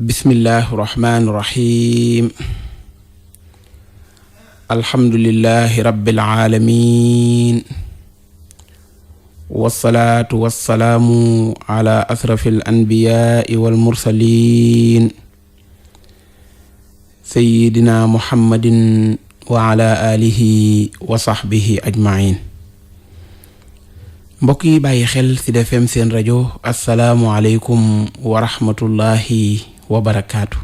bismillahi rahmaani rahiim alhamdulillahi rabbil aalamiin wassalaatu wassalaamu ala asrafil anbiyaai wal mursaliin sayyidina muhammadin wa ala alihi wa sahbihi ajmain. mbokk yi bàyyi xel ci Sud FM seen rajo assalaamu aleykum wa rahmatullahi wa barakaatu.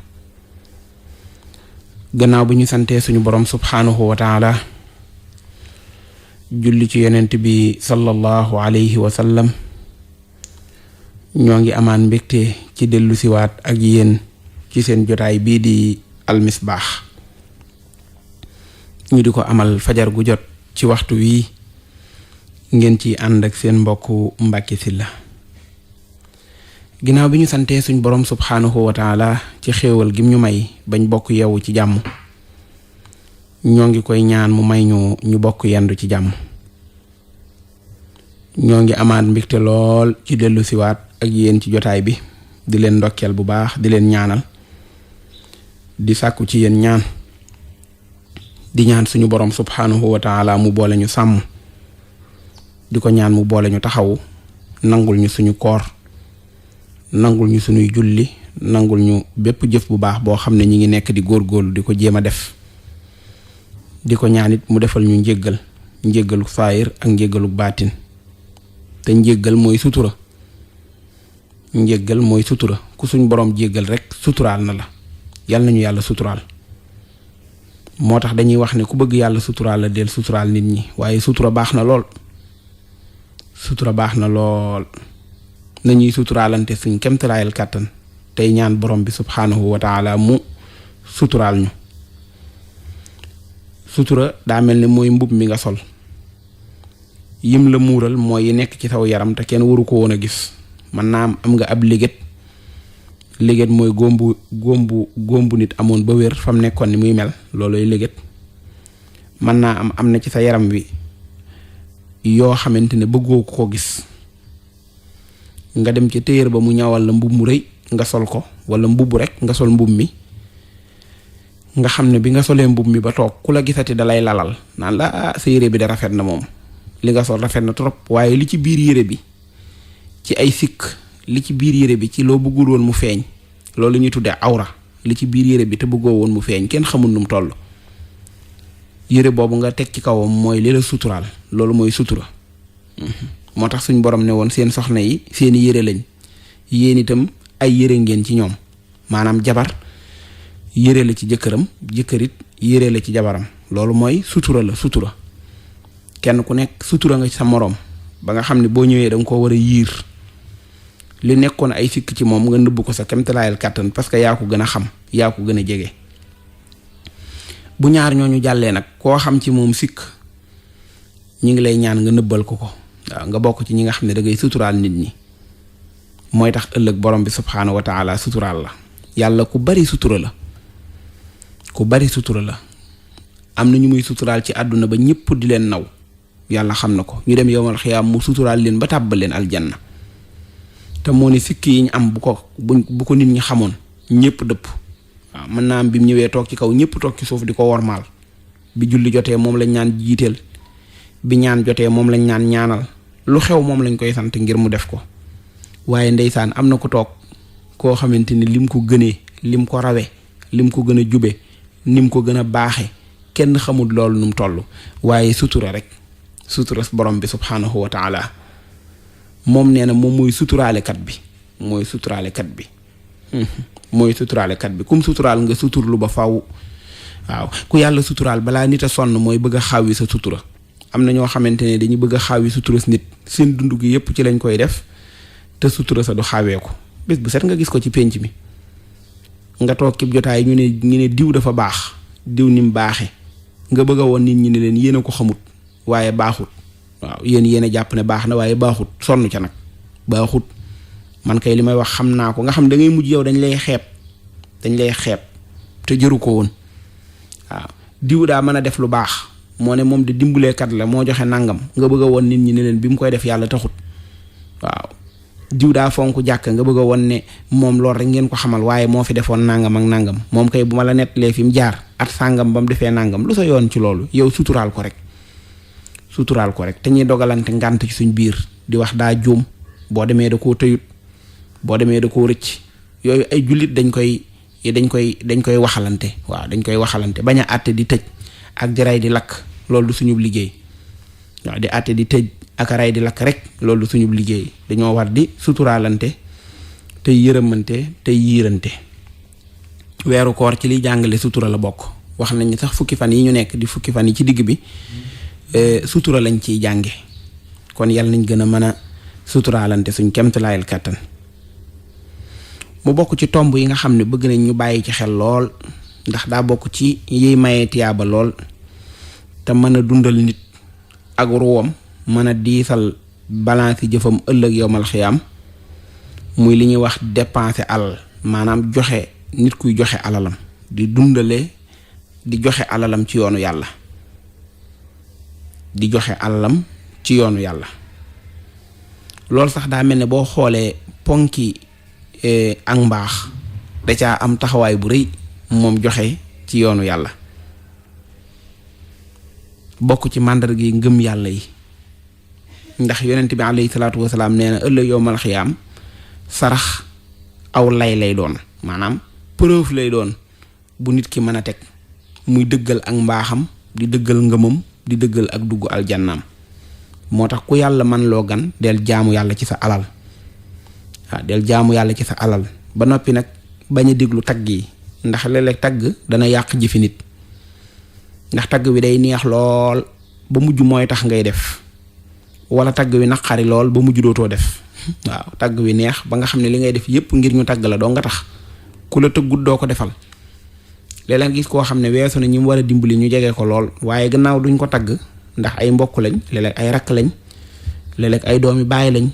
gannaaw bi ñu santee suñu borom subhaanahu wa taala julli ci yonent bi sallallahu alayhi wa sallam, ñoo ngi amaan mbégte ci dellu siwaat ak yéen ci seen jotaay bii di almisbaax, ñu di ko amal fajar gu jot ci waxtu wii ngeen ci ànd ak seen mbokku Mbàkke Sylla. ginnaaw bi ñu santee suñ borom subhaanahu wa taala ci xéewal gim ñu may bañ bokk yeewu ci jàmm, ñoo ngi koy ñaan mu may ñu bokk yendu ci jàmm. ñoo ngi amaat mbégte lool ci dellu siwaat ak yéen ci jotaay bi, di leen ndokkeel bu baax, di leen ñaanal, di sàkku ci yéen ñaan, di ñaan suñu borom subhaanahu wa taala mu boole ñu sàmm, di ko ñaan mu boole ñu taxawu, nangul ñu suñu koor, nangul ñu suñuy julli, nangul ñu bépp jëf bu baax boo xam ne ñi ngi nekk di góorgóorlu di ko jéem a def, di ko ñaanit mu defal ñu njéggalu saayir ak njéggalu baatin. te njéggal mooy sutura, njéggal mooy sutura, ku suñ borom jéggal rek suturaal na la. yal nañu yàlla suturaal. moo tax dañuy wax ne ku bëgg yàlla suturaal la del suturaal nit ñi, waaye sutura baax na lool, sutura baax na lool. nañuy suturaalante suñ kemtalaayal kàttan tey ñaan borom bi subhaanahu wa taala mu suturaal ñu. sutura daa mel ni mooy mbub mi nga sol, yim la muural mooy yi nekk ci saw yaram te kenn waru ko woon a gis. man naa am nga ab léget mooy góombu nit amoon ba wér fam nekkoon ni muy mel, looloy léget. man naa am na ci sa yaram wi yoo xamante ne bëggoo ko gis, nga dem ci téyër ba mu ñawal la mbub mu rëy nga sol ko, wala mbubb rek nga sol mbub mi, nga xam ne bi nga solee mbub mi ba toog ku la gisati dalay lalal naan la sa yére bi da rafet na, moom li nga sol rafet na trop, waaye li ci biir yére bi ci ay sikk, li ci biir yére bi ci loo bëggul woon mu feeñ, loolu ñuy tuddee awra, li ci biir yére bi te bëggoo woon mu feeñ, kenn xamul nu mu toll. yére boobu nga teg ci kawam mooy li la suturaal, loolu mooy sutura. moo tax suñ borom ne woon seen soxna yi seeni yére lañ, yéen itam ay yére ngeen ci ñoom. maanaam jabar yére la ci jëkkëram, jëkkërit yére la ci jabaram. loolu mooy sutura la, sutura. kenn ku nekk sutura nga ci sa moroom ba nga xam ne boo ñëwee danga ko war a yiir, li nekkoon ay sikk ci moom nga nëbb ko sa kemtalaayal kàttan, parce que yaa ko gën a xam, yaa ko gën a jege. bu ñaar ñooñu jàllee nag, koo xam ci moom sikk ñi ngi lay ñaan nga nëbbal ko ko. waaw nga bokk ci ñi nga xam ne da ngay suturaal nit ñi, mooy tax ëllëg borom bi subhaanahu wa taala suturaal la. yàlla ku bari sutura la, ku bari sutura la. am na ñu muy suturaal ci àdduna ba ñëpp di leen naw, yàlla xam na ko. ñu dem yowmal xiyaam mu suturaal leen ba tàbbal leen aljanna. te moo ne sikk yi ñu am bu ko nit ñi xamoon ñëpp dëpp. waaw mën naa am bi mu ñëwee toog ci kaw ñëpp toog ci suuf di ko wormaal. bi julli jotee moom lañ ñaan jiiteel, bi ñaan jotee moom lañ ñaan ñaanal, lu xew moom lañ koy sant ngir mu def ko. waaye ndeysaan am na ko toog koo xamante ni lim ko gënee, lim ko rawe, lim ko gën a jube, nim ko gën a baaxe, kenn xamul loolu nu mu toll. waaye sutura rek, sutura borom bi subhaanahu wa taala moom nee na moom mooy suturaalekat bi, mooy suturaalekat bi. mooy suturaalekat bi. kum suturaal nga suturlu ba faw. waaw ku yàlla suturaal balaa nit a sonn mooy bëgg a xaawi sa sutura. am na ñoo xamante ne dañuy bëgg a xaawi sutura nit, seen dund gi yépp ci lañ koy def, te sutura sa du xaawee ko. bés bu set nga gis ko ci pénc mi, nga toog ci jotaay ñu ne diw dafa baax, diw ni mu baaxe, nga bëgg a woon nit ñi ne leen yéen a ko xamut waaye baaxut. waaw yéen a jàpp ne baax na waaye baaxut, sonn ca nag baaxut. man kay li may wax xam naa ko, nga xam da ngay mujj yow dañ lay xeeb te jëru ko woon. waaw diw daa mën a def lu baax, moo ne moom de dimbuleekat la, moo joxe nangam, nga bëgg a woon nit ñi ne leen bi mu koy def yàlla taxut. waaw diw daa fonk jàkk nga bëgg a won ne moom lool rek ngeen ko xamal waaye moo fi defoon nangam ak nangam moom kay bu ma la nettalee fi mu jaar at sàngam ba mu defee nangam lu sa yoon ci loolu yow suturaal ko rek te ñuy dogalante ngànt ci suñ biir di wax daa juum boo demee da koo tëyut boo demee da koo rëcc yooyu ay jullit dañ koy waxalante waaw dañ koy waxalante bañ a àtte di tëj ak di rey di lakk loolu du suñu liggéey waaw di àtte di tëj ak rey di lakk rek loolu du suñu liggéey dañoo war di suturaalante tey yërëmante tey yiirante weeru koor ci liy jàngale sutura la bokk wax nañ sax fukki fan yi ñu nekk di fukki fan yi ci digg bi sutura lañ ciy jànge kon yàlla nañ gën a mën a suturaalante suñ kemtalaayal kàttan mu bokk ci tomb yi nga xam ne bëgg nañ ñu bàyyi ci xel lool ndax daa bokk ci yiy mayee tiyaaba lool te mën a dundal nit ak ruwam mën a diisal balance yi jëfam ëllëg yowmal xiyaam muy li ñuy wax dépenser alal maanaam joxe nit kuy joxe alalam di dundale di joxe alalam ci yoonu yàlla loolu sax daa mel ne boo xoolee ponki ak mbaax da caa am taxawaay bu rëy moom joxe ci yoonu yàlla bokk ci màndarga yi ngëm yàlla yi ndax yonent bi alayhi salaatu wasalaam nee na ëllëg yowmal xiyaam sarax aw lay doon maanaam preuve lay doon bu nit ki mën a teg muy dëggal ak mbaaxam di dëggal ngëmam di dëggal ak dugg aljannaam moo tax ku yàlla man loo gan del jaamu yàlla ci sa alal waaw del jaamu yàlla ci sa alal ba noppi nag bañ a déglu tagg yi ndax léeg-léeg tagg dana yàq jëfi nit ndax tagg wi day neex lool ba mujj mooy tax ngay def wala tagg wi naqari lool ba mujj dootoo def waaw tagg wi neex ba nga xam ne li ngay def yépp ngir ñu tagg la doo nga tax ku la tëggut doo ko defal léeg-léeg gis koo xam ne weesu na ñi mu war a dimbali ñu jege ko lool waaye gannaaw duñ ko tagg ndax ay mbokk lañ léeg-léeg ay rakk lañ léeg-léeg ay doomi baay lañ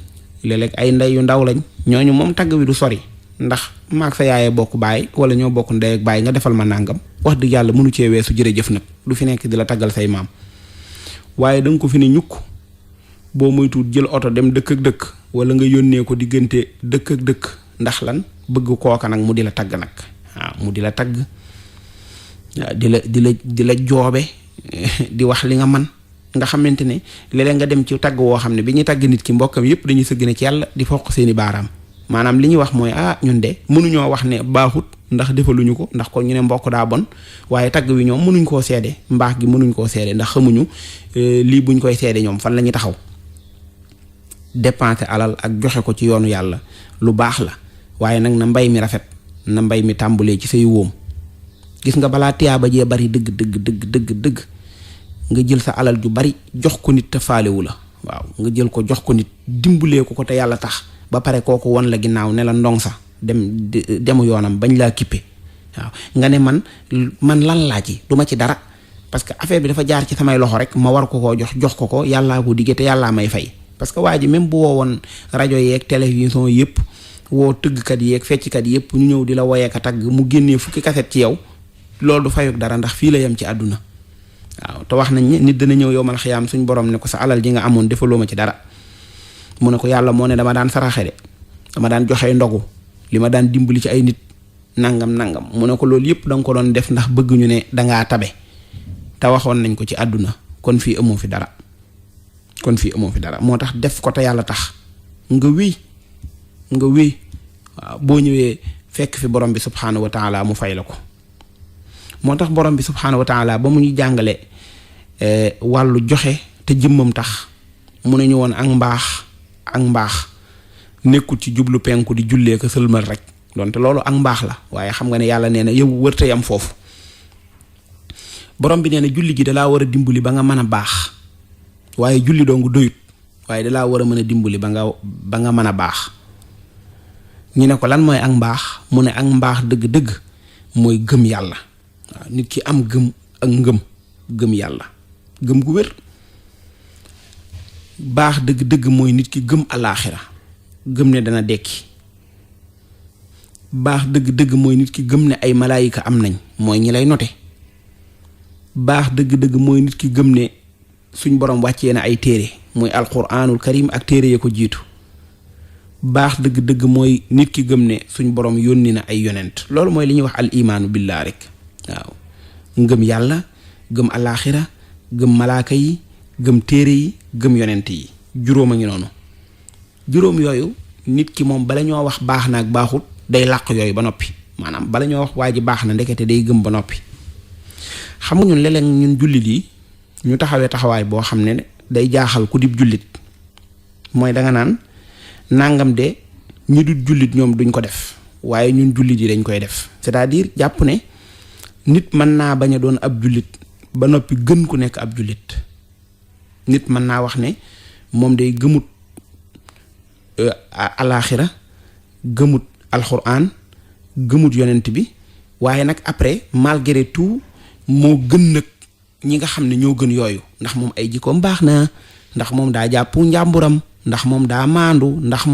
léeg-léeg ay ndey yu ndaw lañ ñooñu moom tagg wi du sori ndax maag sa yaayee bokk baay wala ñoo bokk ndey ak baay nga defal ma nàngam wax dëgg yàlla mënu cee weesu jërëjëf nag du fi nekk di la taggal say maam waaye danga ko fi ne ñukk boo moytuwut jël oto dem dëkk ak dëkk wala nga yónnee ko diggante dëkk ak dëkk ndax lan bëgg kooka nag mu di la tagg nag waaw mu di la tagg di la joobe di wax li nga man nga xamante ne léeg-léeg nga dem ci tagg woo xam ne bi ñuy tagg nit ki mbokkam yépp dañuy sëgg ne ci yàlla di foq seeni baaraam maanaam li ñuy wax mooy ñun de mënuñoo wax ne baaxut ndax defaluñu ko ndax kon ñu ne mbokk daa bon waaye tagg wi ñoom mënuñ koo seede mbaax gi mënuñ koo seede ndax xamuñu lii buñ koy seede ñoom fan la ñuy taxaw dépenser alal ak joxe ko ci yoonu yàlla lu baax la waaye nag na mbay mi rafet na mbay mi tàmbulee ci say wóom gis nga balaa tiyaaba jee bari dëgg nga jël sa alal ju bari jox ko nit te faalewu la waaw nga jël ko jox ko nit dimbulee ko te yàlla tax ba pare kooku won la ginnaaw ne la ndong sa demu yoonam bañ laa kippe waaw nga ne man lan laa ci duma ci dara parce que affaire bi dafa jaar ci samay loxo rek ma war ko koo jox ko yàllaa ko digge te yàllaa may fay parce que waa ji même bu woowoon rajo yeeg télévision yëpp woo tëggkat yeeg fecckat yëpp ñu ñëw di la woyee ka tagg mu génnee fukki kaset ci yow loolu du fayuk dara ndax fii la yem ci àdduna waaw te wax nañ ne nit dana ñëw yowmal xiyaam suñ borom ne ko sa alal ji nga amoon defaloo ma ci dara mu ne ko yàlla moo ne dama daan saraxe de dama daan joxe ndogu li ma daan dimbali ci ay nit nangam mu ne ko loolu yëpp da nga ko doon def ndax bëgg ñu ne dangaa tabe te waxoon nañ ko ci àdduna kon fii amoo fi dara moo tax def ko te yàlla tax nga wéy waaw boo ñëwee fekk fi borom bi subxanahu wa taala mu fay la ko moo tax borom bi subxanahu wa taala ba mu ñu jàngale wàllu joxe te jëmmam tax mu ne ñu woon ak mbaax nekkul ci jublu penku di jullee ko sëlmal rek donte loolu ak mbaax la waaye xam nga ne yàlla nee na yow wërta yam foofu borom bi nee na julli gi dalaa war a dimbali ba nga mën a baax waaye julli dong doyut waaye dalaa war a mën a dimbali ba nga mën a baax ñu ne ko lan mooy ak mbaax mu ne ak mbaax dëgg-dëgg mooy gëm yàlla waaw nit ki am gëm ak gëm yàlla gëm gu wér baax dëgg-dëgg mooy nit ki gëm alaaxira gëm ne dana dekki baax dëgg-dëgg mooy nit ki gëm ne ay malaayika am nañ mooy ñi lay note baax dëgg-dëgg mooy nit ki gëm ne suñ borom wàccee na ay téere muy alquraanul karim ak téere ya ko jiitu baax dëgg-dëgg mooy nit ki gëm ne suñ borom yónni na ay yonent loolu mooy li ñuy wax al imaanu billah rek waaw ngëm yàlla gëm alaaxira gëm malaaka yi gëm téere yi gëm yonent yi juróom a ngi noonu juróom yooyu nit ki moom bala ñoo wax baax na ak baaxut day làq yooyu ba noppi maanaam bala ñoo wax waa ji baax na ndekete day gëm ba noppi xam nga ñun léeg-léeg ñun jullit yi ñu taxawee taxawaay boo xam ne day jaaxal ku dib jullit mooy danga naan nangam de ñi du jullit ñoom duñ ko def waaye ñun jullit yi dañ koy def c'est-à-dire jàpp ne nit mën naa bañ a doon ab jullit ba noppi gën ku nekk ab jullit nit mën naa wax ne moom day gëmut alaaxira gëmut alxuraan gëmut yonent bi waaye nag après malgré tout moo gën nag ñi nga xam ne ñoo gën yooyu ndax moom ay jikkoom baax na ndax moom daa jàpp njàmburam ndax moom daa maandu ndax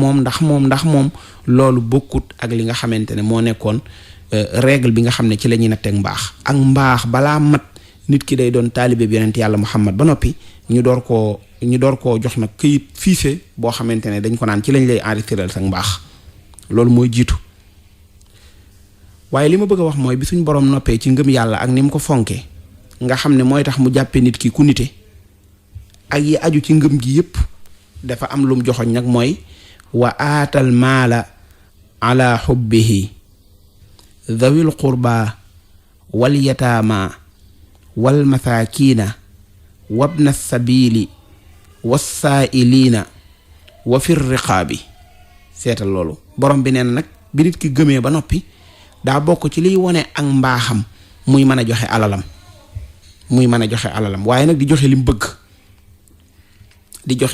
moom loolu bokkut ak li nga xamante ne moo nekkoon règle bi nga xam ne ci la ñuy natteeg mbaax ak mbaax balaa mat nit ki day doon taalibe bi yonent yàlla Muhammad ba noppi ñu door koo jox nag këyit fiise boo xamante ne dañ ko naan ci lañ lay enregistrer sa mbaax loolu mooy jiitu waaye li ma bëgg a wax mooy bi suñ borom noppee ci ngëm yàlla ak ni mu ko fonkee nga xam ne mooy tax mu jàppee nit ki ku nite ak yi aju ci ngëm gi yépp dafa am lum joxoñ nag mooy wa aatal maala ala xubbihi dhawil qurba wal yataama wal masaakiina wabna sabili wassaailiina wa fir riqaabi seetal loolu borom bi neen nag bi nit ki gëmee ba noppi daa bokk ci liy wone ak mbaaxam muy mën a joxe alalam waaye nag di joxe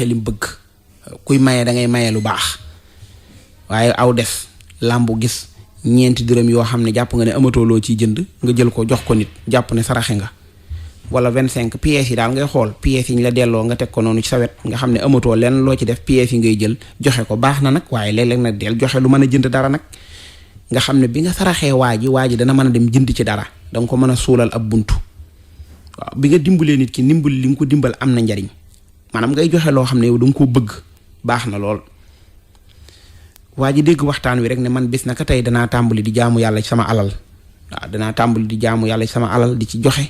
lim bëgg kuy maye da ngay maye lu baax waaye aw def làmbu gis ñeenti dërëm yoo xam ne jàpp nga ne amatoo loo ciy jënd nga jël ko jox ko nit jàpp ne saraxe nga wala 25 pièces yi daal ngay xool pièces yi ñu la delloo nga teg ko noonu ci sa wet nga xam ne amatoo lenn loo ci def pièces yi ngay jël joxe ko baax na nag waaye léeg-léeg nag del joxe lu mën a jënd dara nag nga xam ne bi nga saraxee waa ji dana mën a dem jënd ci dara danga ko mën a suulal ab buntu waaw bi nga dimbalee nit ki ndimbal li nga ko dimbal am na njariñ maanaam ngay joxe loo xam ne yow danga koo bëgg baax na lool waa ji dégg waxtaan wi rek ne man bis naka tey danaa tàmbali di jaamu yàlla ci sama alal waaw danaa tàmbali di jaamu yàlla ci sama alal di ci joxe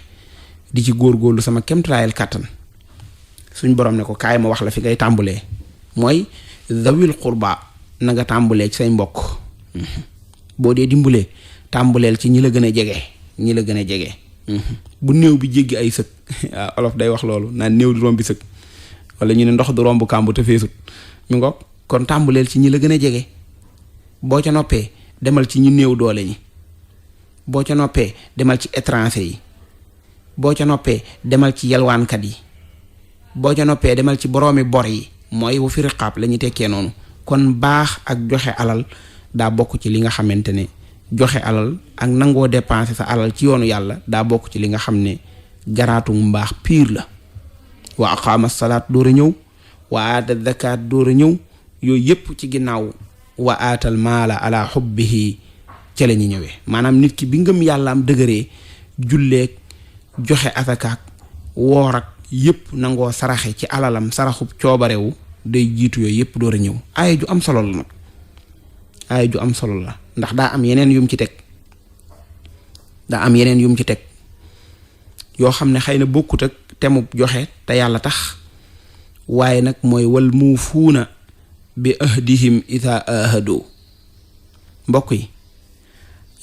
di ci góorgóorlu sama kemtalaayal kàttan suñ borom ne ko kaay ma wax la fi ngay tàmbulee mooy zawil qurba na nga tàmbulee ci say mbokk boo dee dimbulee tàmbuleel ci ñi la gën a jege bu néew bi jéggi ay sëg waaw olof day wax loolu naan néew du rombi sëg wala ñu ne ndox du romb kàmbu te feesut ñu ngoog kon tàmbuleel ci ñi la gën a jege boo ca noppee demal ci ñi néew doole ñi boo ca noppee demal ci étranger yi boo ca noppee demal ci yelwaankat yi boo ca noppee demal ci boroomi bor yi mooy wu fi riqaab la ñu tekkee noonu kon baax ak joxe alal daa bokk ci li nga xamante ne joxe alal ak nangoo dépenser sa alal ci yoonu yàlla daa bokk ci li nga xam ne garaatu mbaax piir la wa aqaama salaat door a ñëw wa aata zakat door a ñëw yooyu yépp ci ginnaaw wa aatal maala ala xubbihi ca la ñu ñëwee maanaam nit ki bi ngëm yàlla am dëgëree julleeg joxe asakaak woor ak yépp nangoo saraxe ci alalam saraxub coobarewu day jiitu yooyu yépp door a ñëw aaya ju am solo la nag aaya ju am solo la ndax daa am yeneen yum ci teg yoo xam ne xëy na bokkut ak temub joxe te yàlla tax waaye nag mooy wal muufuuna bi ahdihim ida ahadu mbokk yi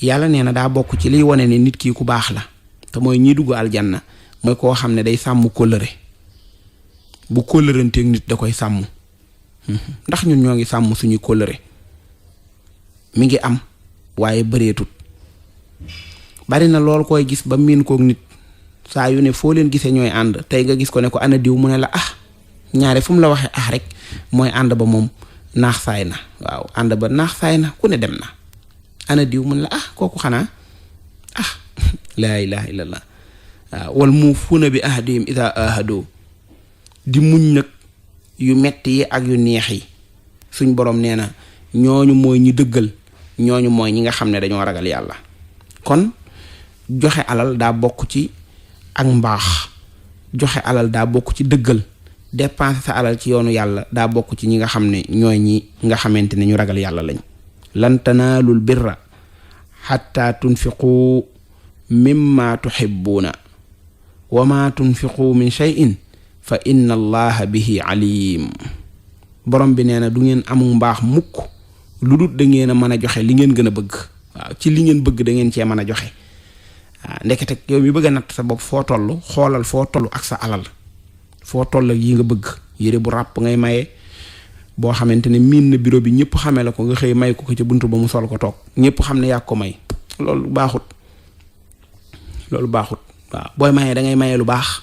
yàlla nee na daa bokk ci liy wone ne nit kii ku baax la te mooy ñi dugg aljanna mooy koo xam ne day sàmm kóllëre bu kóllëranteeg nit da koy sàmm ndax ñun ñoo ngi sàmm suñu kóllëre mi ngi am waaye bëreetut bari na lool koy gis ba miin kook nit saa yu ne foo leen gisee ñooy ànd tey nga gis ko ne ko ana diw mu ne la ñaare fu mu la waxee rek mooy ànd ba moom naax saay na waaw ànd ba naax saay na ku ne dem na ana diw mu ne la kooku xanaa laa ilaha illallah waaw wal muufuuna bi ahdihim ida ahadu di muñ nag yu metti yi ak yu neex yi suñ borom nee na ñooñu mooy ñi dëggal ñooñu mooy ñi nga xam ne dañoo ragal yàlla kon joxe alal daa bokk ci ak mbaax joxe alal daa bokk ci dëggal dépenser sa alal ci yoonu yàlla daa bokk ci ñi nga xam ne ñooy ñi nga xamante ne ñu ragal yàlla lañ. lan tanaalul birra xatta tunfiqu mimma tuxibbuuna wa ma tunfiqu min shay'in fa inna allaha bihi alim. borom bi nee na du ngeen amul mbaax mukk lu dul da ngeen a mën a joxe li ngeen gën a bëgg. waaw ci li ngeen bëgg da ngeen cee mën a joxe. waaw ndekete yow mi bëgg a natt sa bopp foo toll xoolal foo toll ak sa alal foo toll ak yi nga bëgg. yére bu ràpp ngay maye boo xamante ne miin na bureau bi ñëpp xamee la ko nga xëy may ko ca buntu ba mu sol ko toog ñëpp xam ne yaa ko may. loolu baaxut waaw booy mayee da ngay maye lu baax.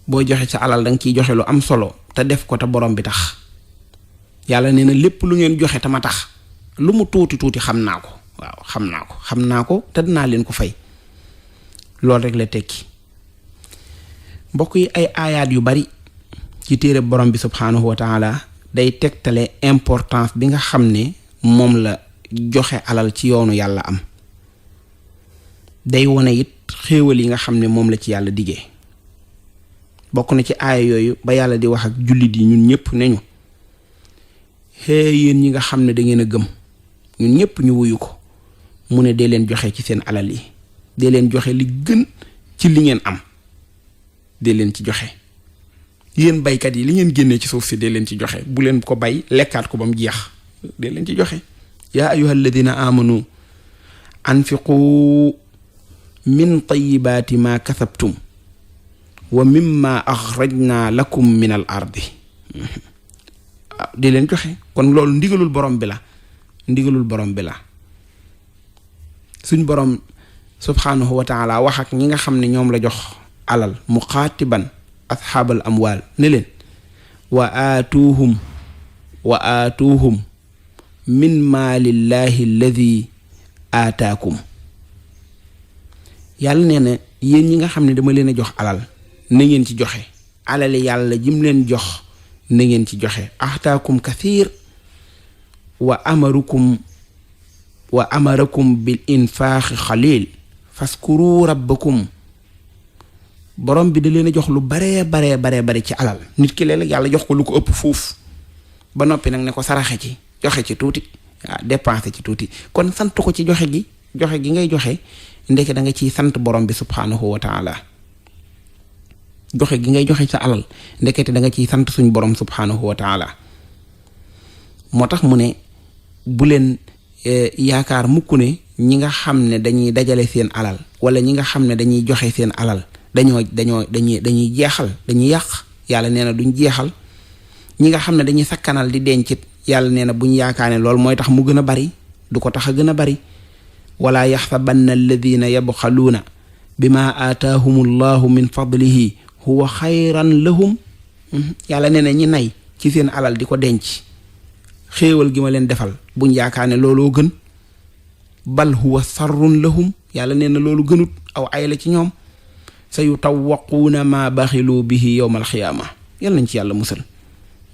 booy joxe sa alal da nga ciy joxe lu am solo te def ko te borom bi tax. yàlla nee na lépp lu ngeen joxe te ma tax lu mu tuuti tuuti xam naa ko. waaw xam naa ko te dinaa leen ko fay. loolu rek la tekki. mbokk yi ay aayaat yu bari ci téere borom bi subhaanahu wa taala day tegtale importance bi nga xam ne moom la joxe alal ci yoonu yàlla am. day wone it xéewal yi nga xam ne moom la ci yàlla diggee. bokk na ci aaya yooyu ba yàlla di wax ak jullit yi ñun ñëpp ne ñu xee yéen ñi nga xam ne da ngeen a gëm ñun ñëpp ñu wuyu ko mu ne dee leen joxe ci seen alal yi dee leen joxe li gën ci li ngeen am dee leen ci joxe. yéen baykat yi li ngeen génnee ci suuf si dee leen ci joxe bu leen ko bay lekkaat ko ba mu jeex dee leen ci joxe. yaa ayyuha alladina amanu anfiqu min tayibaati ma kasabtum wa mimma axrajna lakum min al ardi. di leen joxe kon loolu ndigalul borom bi la suñ borom subhanahu wa taala wax ak ñi nga xam ne ñoom la jox alal muqaatiban asxaabal amwaal ne leen wa aatuuhum min maalillahi alladi aataakum. yàlla nee na yéen ñi nga xam ne dama leen a jox alal na ngeen ci joxe. alali yàlla jim leen jox na ngeen ci joxe. aataakum kathiir wa amarakum bil infaaxi xaliil faskuru rabbakum. borom bi da leen a jox lu baree bare ci alal. nit ki léeg-léeg yàlla jox ko lu ko ëpp fuuf ba noppi nag ne ko saraxe ci joxe ci tuuti waaw dépenser ci tuuti kon sant ko ci joxe gi ngay joxe ndeke da nga ciy sant borom bi subhaanahu wa taala. joxe gi ngay joxe sa alal ndekete da nga ciy sant suñ borom subhaanahu wa taala. moo tax mu ne bu leen yaakaar mukk ne ñi nga xam ne dañuy dajale seen alal wala ñi nga xam ne dañuy joxe seen alal dañuy jeexal dañuy yàq. yàlla nee na duñ jeexal. ñi nga xam ne dañuy sakkanal di dencit yàlla nee na buñ yaakaar ne loolu mooy tax mu gën a bari du ko tax a gën a bari. wala yaxsabanna alladina yabxaluuna bima aataahum allahu min fadlihi huwa xayran lahum. yàlla nee na ñi nay ci seen alal di ko denc xéewal gi ma leen defal buñ yaakaar ne looloo gën. bal huwa sarrun lahum. yàlla nee na loolu gënut aw ay la ci ñoom. sa yutawaquuna ma baxilu bihi yowma alxiyaama. yal nañ ci yàlla musal.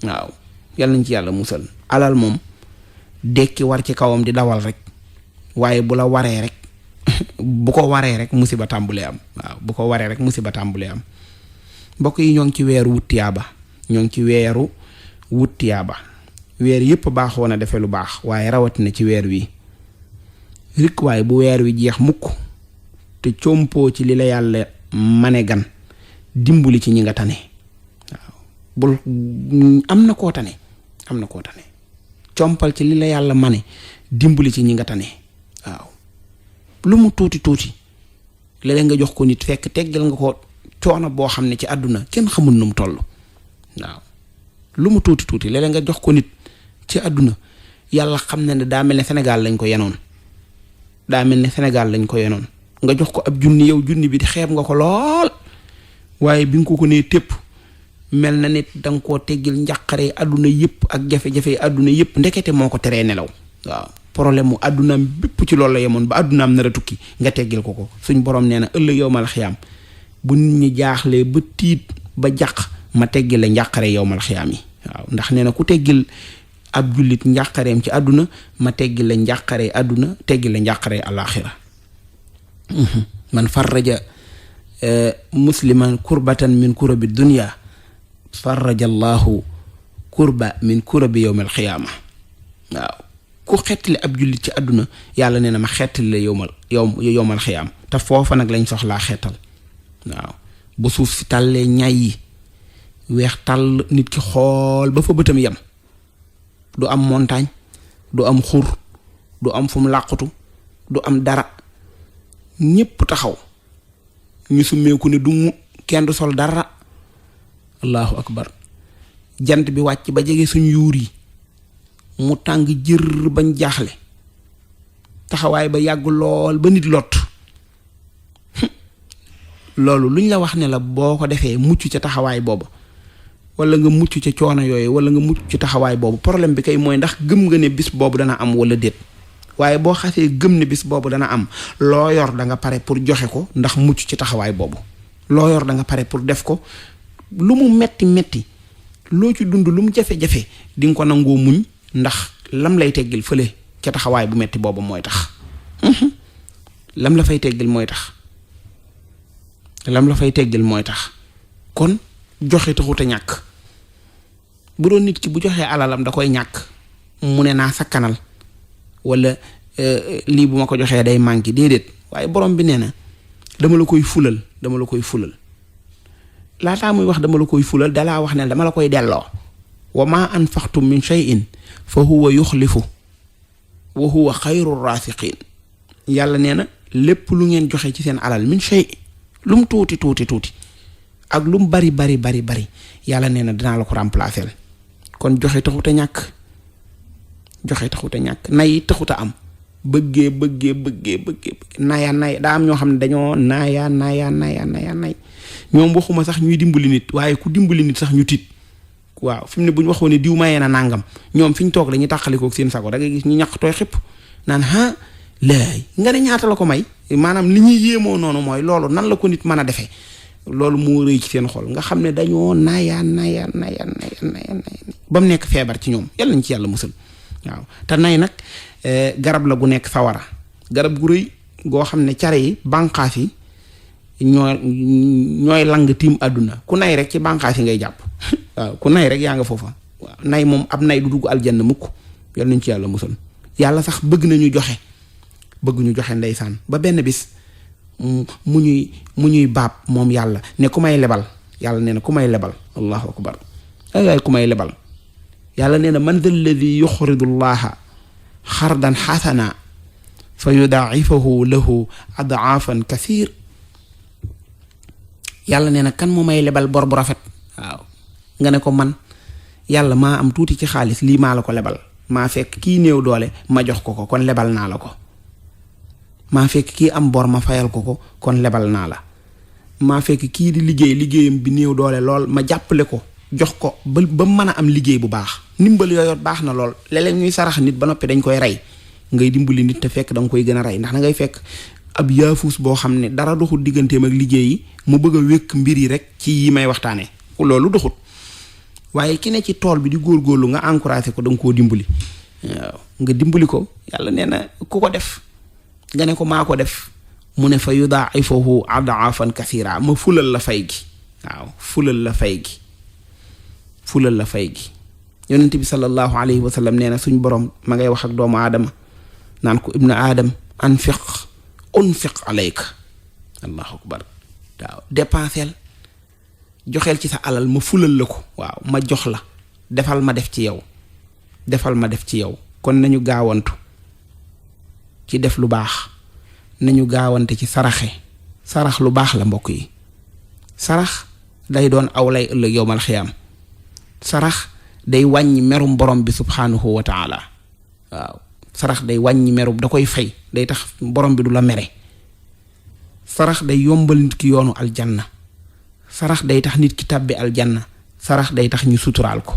waaw yal nañ ci yàlla musal. alal moom dekki war ci kawam di dawal rek waaye bu la waree rek bu ko waree rek musiba tàmbulee am. waaw bu ko waree rek musiba tàmbulee am. mbokk yi ñoo ngi ci weeru wut tiyaaba. weer yépp baaxoon a defe lu baax waaye rawatina ci weer wi rik waaye bu weer wi jeex mukk te compoo ci li la yàlla mane gan dimbali ci ñi nga tane. waaw bul am na koo tane compal ci li la yàlla mane dimbali ci ñi nga tane. waaw lu mu tuuti léeg-léeg nga jox ko nit fekk teggal nga ko coono boo xam ne ci àdduna kenn xamul nu mu toll. waaw lu mu tuuti léeg-léeg nga jox ko nit ci àdduna yàlla xam na ne daa mel ne Sénégal lañ ko yenoon nga jox ko ab junni yow junni bi di xeeb nga ko lool waaye bi nga ko nee tépp mel na nit danga koo teggil njàqare àdduna yëpp ak jafe-jafe àdduna yëpp ndekete moo ko teree nelaw. waaw problème mu àddunaam bépp ci loolu la yemoon ba àddunaam nar a tukki nga teggil ko suñ borom nee na ëllëg yowmal xiyaam bu nit ñi jaaxlee ba tiit ba jàq ma teggil la njàqare yowmal xiyaam yi. waaw ndax nee na ku teggil ab jullit njàqareem ci àdduna ma teggil la njàqare àdduna teggil la njàqare alaaxira. man farraja musliman kurbatan min kurabi dunya farajallahu kurba min kurabi yowmal xiyaama. waaw ku xettali ab jullit ci àdduna yàlla nee na ma xettali la yowmal xiyaam. te foofa nag lañ soxlaa xettal. waaw bu suuf si tàllee ñay yi weex tàll nit ki xool ba fa bëtam yem du am montagne du am xur du am fu mu làqutu du am dara ñépp taxaw ñu summeeku ne du kenn du sol dara. allahu akbar jant bi wàcc ba jege suñ yuur yi mu tàng jër bañ jaaxle taxawaay ba yàgg lool ba nit lot loolu luñ la wax ne la boo ko defee mucc ca taxawaay boobu wala nga mucc ca coono yooyu wala nga mucc ci taxawaay boobu problème bi kay mooy ndax gëm nga ne bis boobu dana am wala déet. waaye boo xasee gëm ne bis boobu dana am loo yor da nga pare pour joxe ko ndax mucc ci taxawaay boobu. loo yor da nga pare pour def ko lu mu metti metti loo ci dund lu mu jafe-jafe di nga ko nangoo muñ ndax lam lay teggil fële ca taxawaay bu metti boobu mooy tax. lam la fay teggil mooy tax. lam la fay teggil mooy tax kon joxe taxut a ñàkk. bu doon nit ki bu joxee alalam da koy ñàkk mu ne naa sakkanal wala lii bu ma ko joxee day manqué déedéet waaye borom bi nee na dama la koy fulal laataa muy wax dama la koy fulal dalaa wax ne dama la koy delloo. wa ma anfaqtum min shay'in fa huwa yuxlifu wa huwa xayru raasiqiin. yàlla nee na lépp lu ngeen joxe ci seen alal min shay lu mu tuuti ak lu mu bari yàlla nee na dinaa la ko remplacer. kon joxe taxut a ñàkk nay taxut a am bëggee nay daa am ñoo xam ne dañoo nay ñoom waxuma sax ñuy dimbali nit waaye ku dimbali nit sax ñu tiit. waaw fi mu ne bu ñu waxoon ne diw mayee na nàngam ñoom fi ñu toog dañuy tàqalikoo ak seen sago da ngay gis ñu ñàkk tooy xëpp naan laay nga ne ñaata la ko may maanaam li ñuy yéemoo noonu mooy loolu nan la ko nit mën a defee loolu moo rëy ci seen xol nga xam ne dañoo naya ba mu nekk feebar ci ñoom yàlla nañ ci yàlla musal. waaw te nay nag garab la gu nekk sawara garab gu rëy goo xam ne care yi bànqaas yi ñooy lang tiim àdduna ku nay rek ci bànqaas yi ngay jàpp. waaw ku nay rek yaa nga foofa. waaw nay moom ab nay du dugg aljanna mukk yàlla nañ ci yàlla musal. yàlla sax bëgg nañu joxe ndeysaan ba benn bis mu ñuy baab moom yàlla ne ku may lebal yàlla nee na ku may lebal allahu akbar ay ku may lebal yàlla nee na man dha alladi yuxridu llaha xardan xasana fa yudaa'ifahu lahu adaafan kasiir. yàlla nee na kan mu may lebal bor bu rafet. waaw nga ne ko man yàlla maa am tuuti ci xaalis lii maa la ko lebal maa fekk kii néew doole ma jox ko kon lebal naa la ko. maa fekk kii am bor ma fayal ko kon lebal naa la. maa fekk kii di liggéeyam bi néew doole lool ma jàppale ko jox ko ba mën a am liggéey bu baax. ndimbal yooyu baax na lool léeg-léeg ñuy sarax nit ba noppi dañ koy rey ngay dimbali nit te fekk da nga koy gën a rey ndax da ngay fekk ab yaafuus boo xam ne dara doxul digganteem ak liggéey yi mu bëgg a wékk mbir yi rek ci yi may waxtaanee loolu doxut. waaye ki ne ci tool bi di góorgóorlu nga encouragé ko da nga koo dimbali. waaw nga dimbali ko yàlla nee na ku ko def nga ne ko maa ko def mu ne fa yudaa'ifahu adaafan kasiira ma fulal la fay gi. waaw fulal la fay gi yonent bi sallallahu alayhi wa sallam nee na suñ borom ma ngay wax ak doomu aadama naan ko ibnu aadam unfiq alayka allahu akbar. waaw dépensel joxeel ci sa alal ma fulal la ko. waaw ma jox la defal ma def ci yow kon nañu gaawantu ci def lu baax nañu gaawante ci sarax lu baax la mbokk yi. sarax day doon aw lay ëllëg yowmal xiyaam. sarax day wàññi merum borom bi subhaanahu wa taala. waaw sarax day wàññi merum da koy fay day tax borom bi du la mere. sarax day yombal nit ki yoonu aljanna. sarax day tax nit ki tàbbi aljanna. sarax day tax ñu suturaal ko.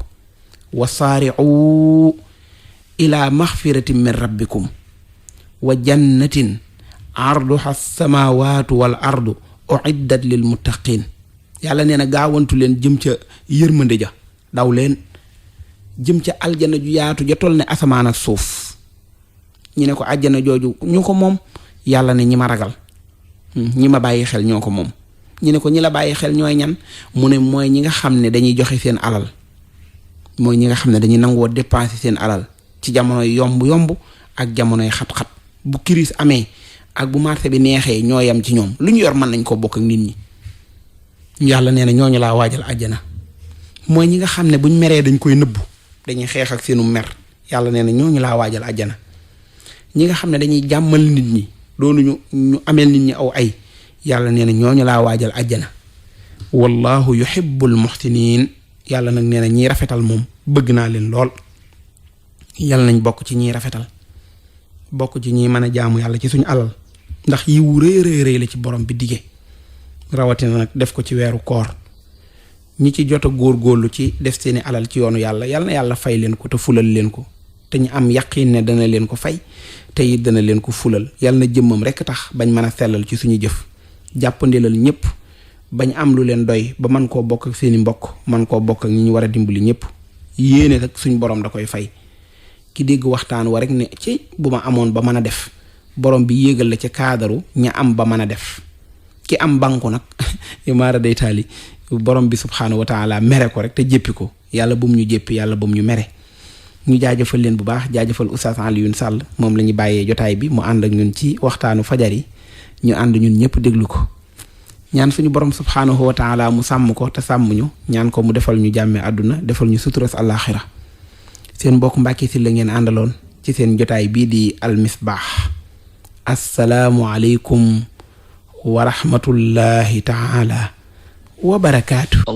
wa saari'u ila maxfiratin min rabbikum wa jannatin arduha samawatu wal ardu uiddat lil muttaqin. yàlla nee na gaawantu leen jëm ca yërmande ja daw leen jëm ca aljana ju yaatu ja toll ne asamaan ak suuf. ñu ne ko àjjana jooju ñu ko moom yàlla ne ñi ma ragal ñi ma bàyyi xel ñoo ko moom ñu ne ko ñi la bàyyi xel ñooy ñan mu ne mooy ñi nga xam ne dañuy joxe seen alal mooy ñi nga xam ne dañuy nangoo dépenser seen alal ci jamonoy yomb ak jamonoy xat-xat bu crise amee ak bu marché bi neexee ñoo yam ci ñoom lu ñu yor mën nañ koo bokk ak nit ñi. yàlla nee na ñooñu laa waajal àjjana mooy ñi nga xam ne buñ meree dañ koy nëbbu dañuy xeex ak seenu mer yàlla nee na ñooñu laa waajal àjjana. ñi nga xam ne dañuy jàmmal nit ñi doonuñu ñu ameel nit ñi aw ay yàlla nee na ñooñu laa waajal àjjana. wallahu yuhibbul muhsinin yàlla nag nee na ñiy rafetal moom bëgg naa leen lool. yàlla nañ bokk ci ñiy rafetal bokk ci ñiy mën a jaamu yàlla ci suñu alal ndax yiwu rëy la ci borom bi dige rawatina nag def ko ci weeru koor ñi ci jot a góorgóorlu ci def seeni alal ci yoonu yàlla yal na yàlla fay leen ko te fulal leen ko te ñu am yaqiin ne dana leen ko fay te it dana leen ko fulal yàlla na jëmmam rekk tax bañ mën a sellal ci suñu jëf jàppandilal ñëpp bañ am lu leen doy ba man koo bokk ak seeni mbokk man koo bokk ak ñi ñu war a dimbali ñëpp yéene nag suñ borom da koy fay. ki dégg waxtaan wa rek ne ci bu ma amoon ba mën a def borom bi yéegal la ci kaadaru ña am ba mën a def ki am banku nag maara day taali borom bi subxanahu wa taala mere ko rek te jéppi ko yàlla bum ñu jéppi yàlla bum ñu mere. ñu jaajëfal leen bu baax jaajëfal Oustaz Alioune Sall moom la ñu bàyyee jotaay bi mu ànd ak ñun ci waxtaanu fajar yi ñu ànd ñun ñëpp déglu ko ñaan suñu borom subxanahu wa taala mu sàmm ko te sàmm ñu ñaan ko mu defal ñu jàmme àdduna defal ñu suturas àllaaxira seen mbokk Mbàkke Sylla ngeen àndaloon ci seen jotaay bii di Al Misbah assalaamu aleykum wa rahmatullahi taala wa barakaatu.